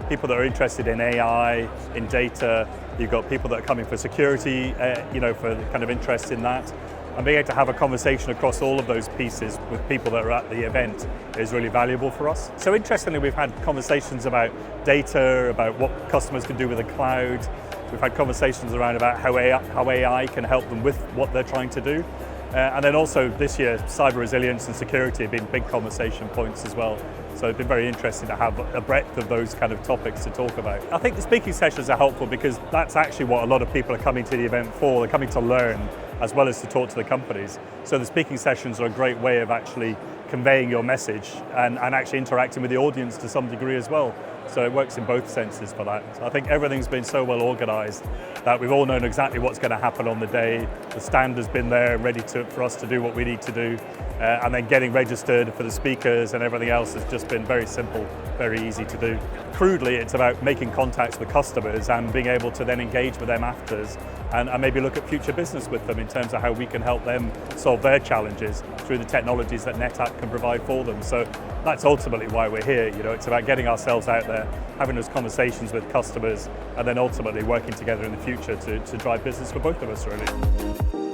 people that are interested in AI, in data. You've got people that are coming for security, for kind of interest in that. And being able to have a conversation across all of those pieces with people that are at the event is really valuable for us. So interestingly, we've had conversations about data, about what customers can do with the cloud. We've had conversations around about how AI can help them with what they're trying to do. And then also this year, cyber resilience and security have been big conversation points as well. So it's been very interesting to have a breadth of those kind of topics to talk about. I think the speaking sessions are helpful because that's actually what a lot of people are coming to the event for. They're coming to learn as well as to talk to the companies. So the speaking sessions are a great way of actually conveying your message and actually interacting with the audience to some degree as well. So it works in both senses for that. I think everything's been so well organized that we've all known exactly what's going to happen on the day. The stand has been there ready for us to do what we need to do. And then getting registered for the speakers and everything else has just been very simple, very easy to do. Crudely, it's about making contacts with customers and being able to then engage with them afters and maybe look at future business with them in terms of how we can help them solve their challenges through the technologies that NetApp can provide for them. So that's ultimately why we're here. It's about getting ourselves out there, having those conversations with customers, and then ultimately working together in the future to drive business for both of us, really.